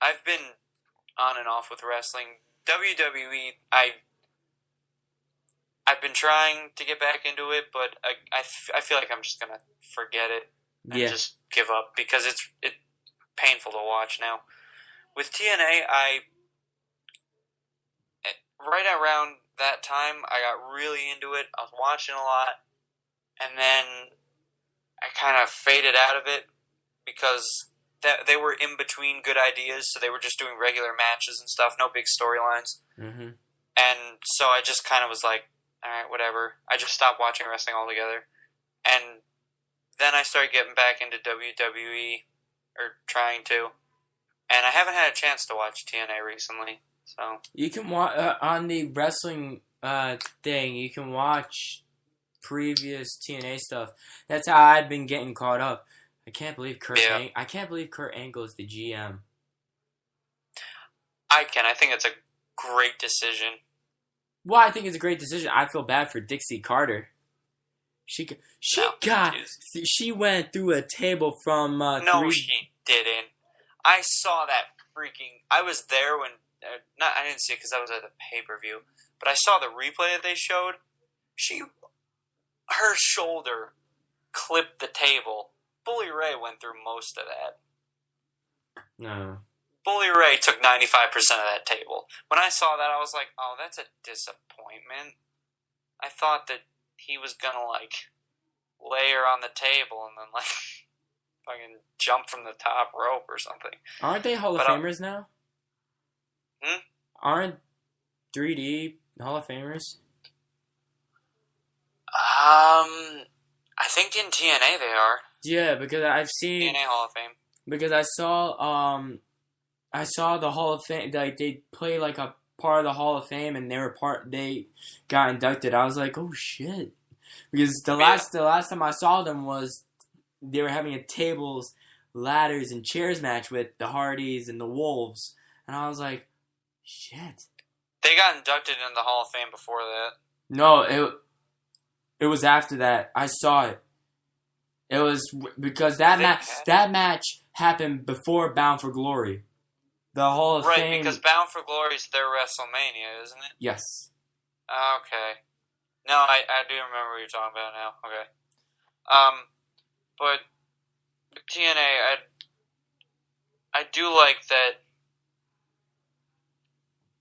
I've been on and off with wrestling. WWE, I've been trying to get back into it, but I feel like I'm just gonna forget it and just give up because it's painful to watch now. With TNA, right around that time, I got really into it. I was watching a lot, and then I kind of faded out of it because they were in between good ideas, so they were just doing regular matches and stuff, no big storylines. Mm-hmm. And so I just kind of was like, all right, whatever. I just stopped watching wrestling altogether. And then I started getting back into WWE, or trying to. And I haven't had a chance to watch TNA recently. So you can watch on the wrestling thing. You can watch previous TNA stuff. That's how I've been getting caught up. I can't believe Kurt Angle is the GM. I think it's a great decision. Well, I think it's a great decision. I feel bad for Dixie Carter. She went through a table from she didn't. I saw that freaking. I was there when I didn't see it because I was at the pay-per-view, but I saw the replay that they showed. Her shoulder clipped the table. Bully Ray went through most of that. No. Bully Ray took 95% of that table. When I saw that, I was like, oh, that's a disappointment. I thought that he was gonna, lay her on the table and then, fucking jump from the top rope or something. Aren't they Hall of Famers now? Aren't 3D Hall of Famers? I think in TNA they are. Yeah, because I've seen TNA Hall of Fame. Because I saw the Hall of Fame. Like they play like a part of the Hall of Fame, and they got inducted. I was like, oh shit! Because the last time I saw them was they were having a tables, ladders, and chairs match with the Hardys and the Wolves, and I was like, shit. They got inducted into the Hall of Fame before that. No, it was after that. I saw it. It was because that match happened before Bound for Glory. The Hall of Fame. Right, because Bound for Glory is their WrestleMania, isn't it? Yes. Okay. No, I do remember what you're talking about now. Okay. But TNA, I do like that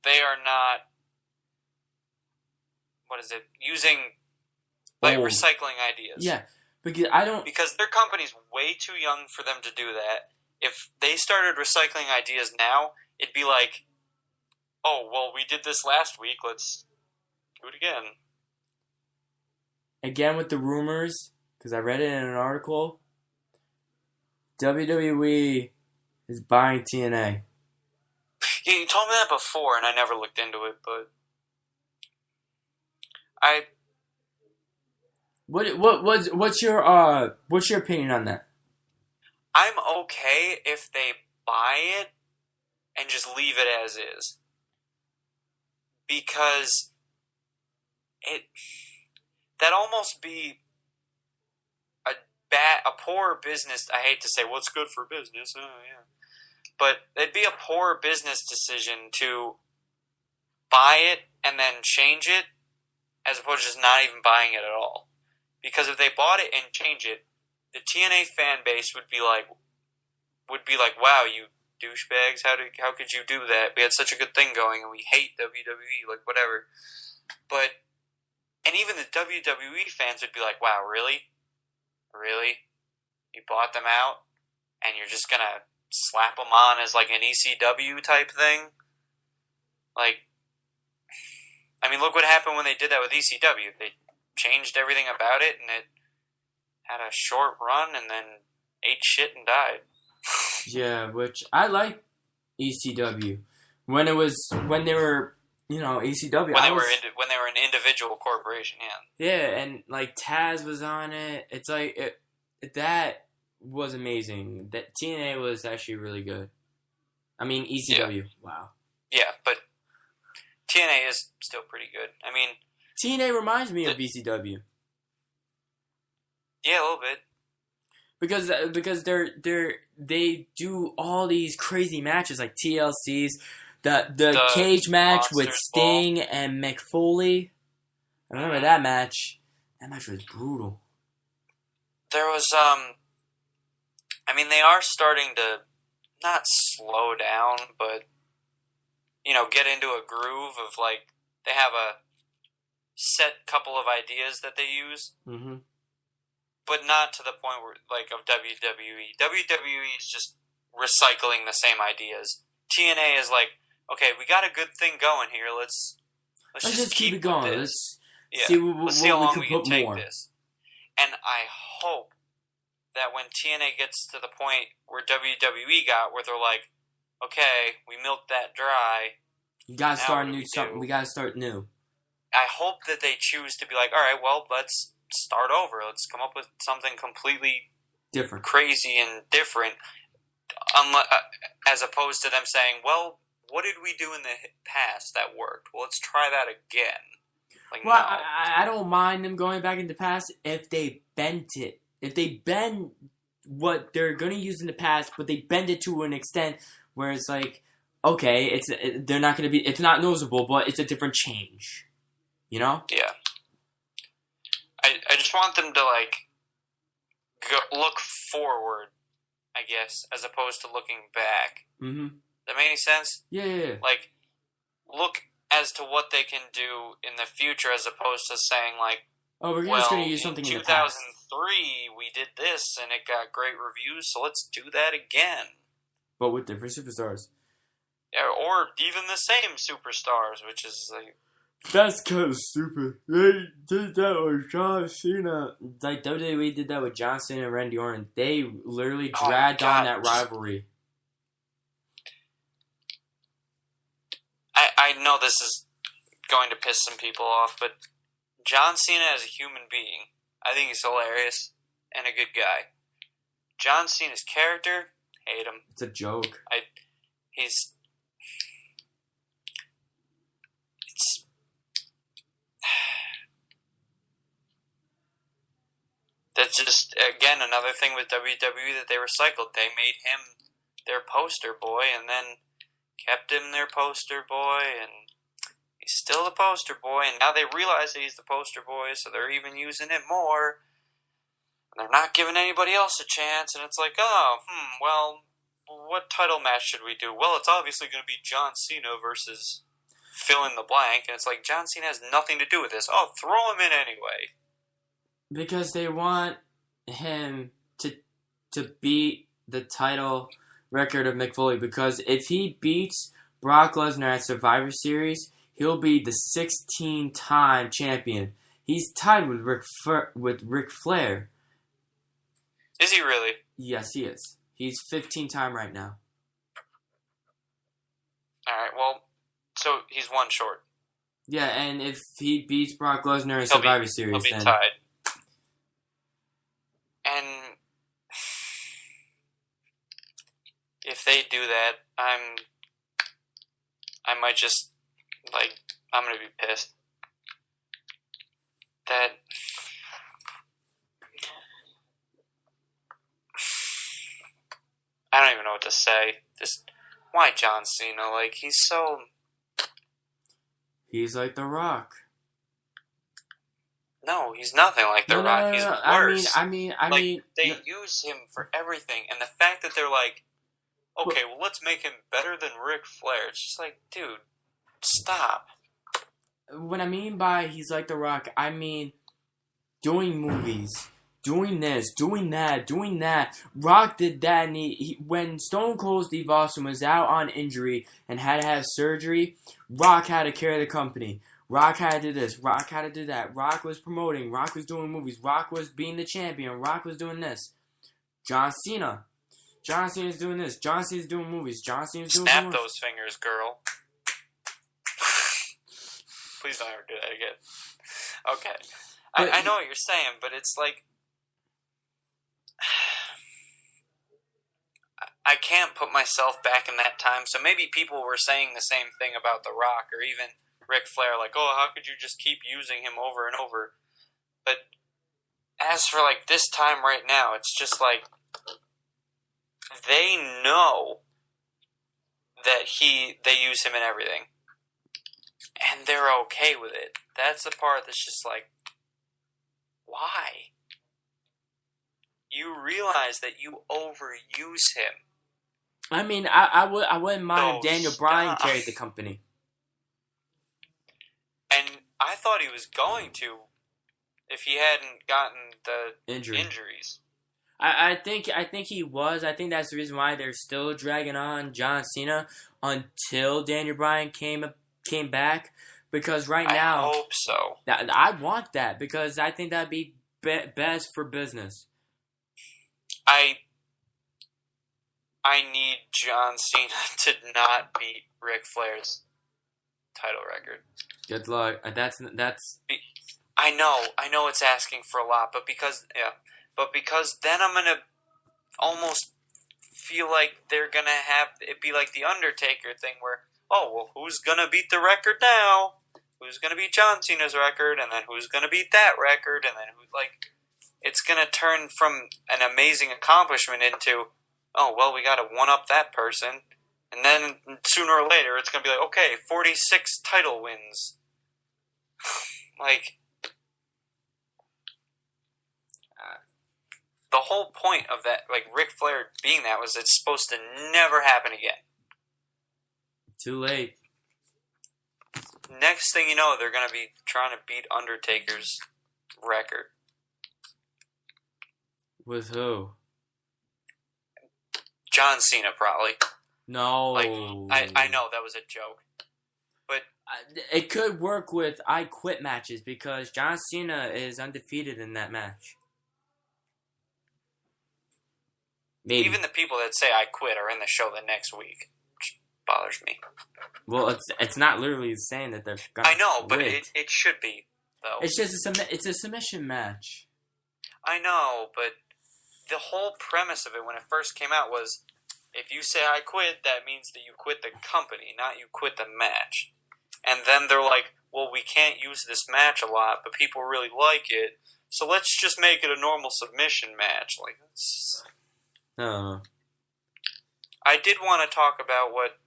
they are not, using, recycling ideas. Yeah. Because their company's way too young for them to do that. If they started recycling ideas now, it'd be like, oh, well, we did this last week, let's do it again. Again with the rumors, because I read it in an article, WWE is buying TNA. Yeah, you told me that before, and I never looked into it, but What's your opinion on that? I'm okay if they buy it and just leave it as is. Because that'd almost be a poor business. I hate to say what's good for business. Oh, yeah. But it'd be a poor business decision to buy it and then change it as opposed to just not even buying it at all. Because if they bought it and changed it, the TNA fan base would be like, wow, you douchebags, how could you do that? We had such a good thing going, and we hate WWE, whatever. And even the WWE fans would be like, wow, really? Really? You bought them out, and you're just gonna slap them on as, an ECW type thing? Look what happened when they did that with ECW. They changed everything about it, and it had a short run, and then ate shit and died. Yeah, which I like ECW when they were ECW. When they were an individual corporation, yeah. Yeah, and Taz was on it. It's that was amazing. That TNA was actually really good. I mean ECW. Yeah. Wow. Yeah, but TNA is still pretty good. TNA reminds me of ECW. Yeah, a little bit. because they do all these crazy matches like TLCs, the cage match with Monsters Sting and Mick Foley. I remember that match. That match was brutal. There was I mean, they are starting to not slow down, but get into a groove of like they have a set couple of ideas that they use. Mm-hmm. But not to the point where, like, of WWE. WWE is just recycling the same ideas. TNA is like, okay, we got a good thing going here. Let's just keep it going. Let's see how long we can take this. And I hope that when TNA gets to the point where WWE got, where they're like, okay, we milked that dry. You gotta start new. Something. We gotta start new. I hope that they choose to be like, all right, well, let's start over. Let's come up with something completely different, crazy and different, as opposed to them saying, well, what did we do in the past that worked? Well, let's try that again. Like, well, no. I don't mind them going back in the past if they bent it. If they bend what they're going to use in the past, but they bend it to an extent where it's like, okay, they're not going to be, it's not noticeable, but it's a different change. You know? Yeah. I just want them to, like, look forward, I guess, as opposed to looking back. Mm-hmm. That make any sense? Yeah. Like, look as to what they can do in the future as opposed to saying, like, oh, we're just going to use something in the past. 2003, we did this, and it got great reviews, so let's do that again. But with different superstars. Yeah, or even the same superstars, which is, like... That's kind of stupid. They did that with John Cena. Like, WWE did that with John Cena and Randy Orton. They literally dragged on that rivalry. I know this is going to piss some people off, but John Cena as a human being, I think he's hilarious and a good guy. John Cena's character, hate him. It's a joke. That's just, again, another thing with WWE that they recycled. They made him their poster boy and then kept him their poster boy, and he's still the poster boy, and now they realize that he's the poster boy, so they're even using it more. And they're not giving anybody else a chance, and it's like, well, what title match should we do? Well, it's obviously going to be John Cena versus fill in the blank, and it's like, John Cena has nothing to do with this. Oh, throw him in anyway. Because they want him to beat the title record of Mick Foley, because if he beats Brock Lesnar at Survivor Series, he'll be the 16-time champion. He's tied with Ric Flair. Is he really? Yes, he is. He's 15-time right now. Alright, well, so he's one short. Yeah, and if he beats Brock Lesnar in Survivor Series, he'll be tied. And if they do that, I might just, like, I'm gonna be pissed. That I don't even know what to say. Just, why John Cena? Like, he's like The Rock. No, he's nothing like The Rock. He's worse. I mean, they use him for everything, and the fact that they're like, okay, well, let's make him better than Ric Flair. It's just like, dude, stop. What I mean by he's like The Rock, I mean doing movies, doing this, doing that. Rock did that, and he when Stone Cold Steve Austin was out on injury and had to have surgery, Rock had to carry the company. Rock had to do this. Rock had to do that. Rock was promoting. Rock was doing movies. Rock was being the champion. Rock was doing this. John Cena's doing this. John Cena's doing movies. John Cena's doing Snap those fingers, girl. Please don't ever do that again. Okay. I know what you're saying, but it's like... I can't put myself back in that time, so maybe people were saying the same thing about The Rock, or even Ric Flair, like, oh, how could you just keep using him over and over? But as for like this time right now, it's just like they know that they use him in everything, and they're okay with it. That's the part that's just like, why? You realize that you overuse him. I mean, I wouldn't mind if Daniel Bryan stop. carried the company. And I thought he was going to, if he hadn't gotten the injuries. I think he was. I think that's the reason why they're still dragging on John Cena until Daniel Bryan came back. Because right now, I hope so. I want that because I think that'd be best for business. I need John Cena to not beat Ric Flair's title record. Good luck. That's. I know it's asking for a lot, but because then I'm gonna almost feel like they're gonna have it be like the Undertaker thing, where who's gonna beat the record now? Who's gonna beat John Cena's record, and then who's gonna beat that record, and then it's gonna turn from an amazing accomplishment into, we gotta one up that person. And then sooner or later, it's going to be like, okay, 46 title wins. The whole point of that, Ric Flair being that, was it's supposed to never happen again. Too late. Next thing you know, they're going to be trying to beat Undertaker's record. With who? John Cena, probably. No. I know that was a joke. But it could work with I Quit matches because John Cena is undefeated in that match. Maybe. Even the people that say I quit are in the show the next week, which bothers me. Well, it's not literally saying that they're gonna I know, but quit. it should be, though. It's just it's a submission match. I know, but the whole premise of it when it first came out was, if you say I quit, that means that you quit the company, not you quit the match. And then they're like, well, we can't use this match a lot, but people really like it, so let's just make it a normal submission match. I did want to talk about what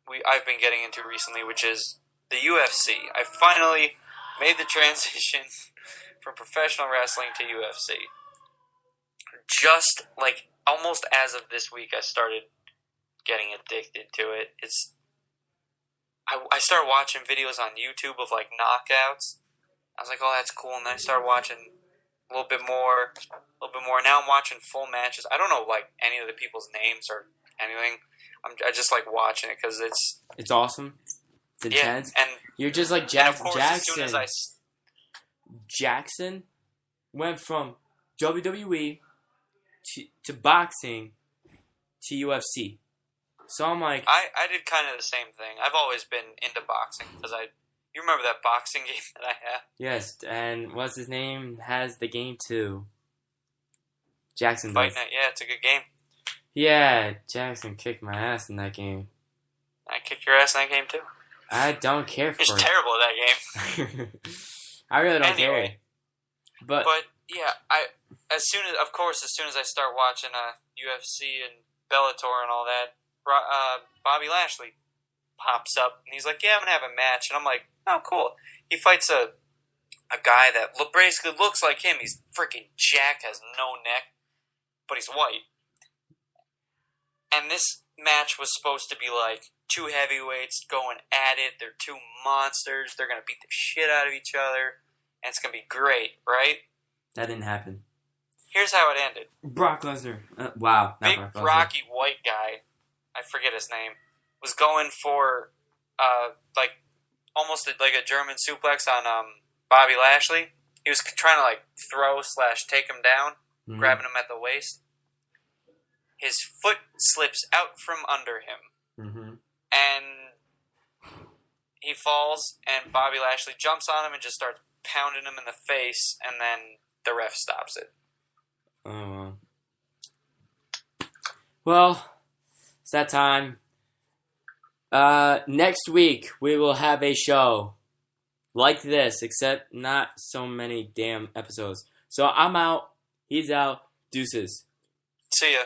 I've been getting into recently, which is the UFC. I finally made the transition from professional wrestling to UFC. Just almost as of this week, I started getting addicted to it. I started watching videos on YouTube of knockouts. I was like, oh, that's cool. And then I started watching a little bit more. Now I'm watching full matches. I don't know any of the people's names or anything. I just like watching it because it's awesome. It's intense. Yeah, and you're just like Jackson. As soon as Jackson went from WWE to boxing to UFC. So I'm like, I did kind of the same thing. I've always been into boxing because you remember that boxing game that I had? Yes, and what's his name has the game too. Jackson Fight does. Night, yeah, it's a good game. Yeah, Jackson kicked my ass in that game. I kicked your ass in that game too. I don't care for it. He's terrible at that game. I really don't care. But yeah, as soon as I start watching UFC and Bellator and all that, Bobby Lashley pops up and he's like, "Yeah, I'm gonna have a match," and I'm like, "Oh, cool." He fights a guy that basically looks like him. He's freaking jacked, has no neck, but he's white. And this match was supposed to be two heavyweights going at it. They're two monsters. They're gonna beat the shit out of each other, and it's gonna be great, right? That didn't happen. Here's how it ended. Brock Lesnar. Wow. Big Rocky white guy, I forget his name, was going for almost like a German suplex on Bobby Lashley. He was trying to throw/take him down, grabbing him at the waist. His foot slips out from under him, and he falls, and Bobby Lashley jumps on him and just starts pounding him in the face, and then the ref stops it. Oh, well, it's that time. Next week, we will have a show like this, except not so many damn episodes. So I'm out. He's out. Deuces. See ya.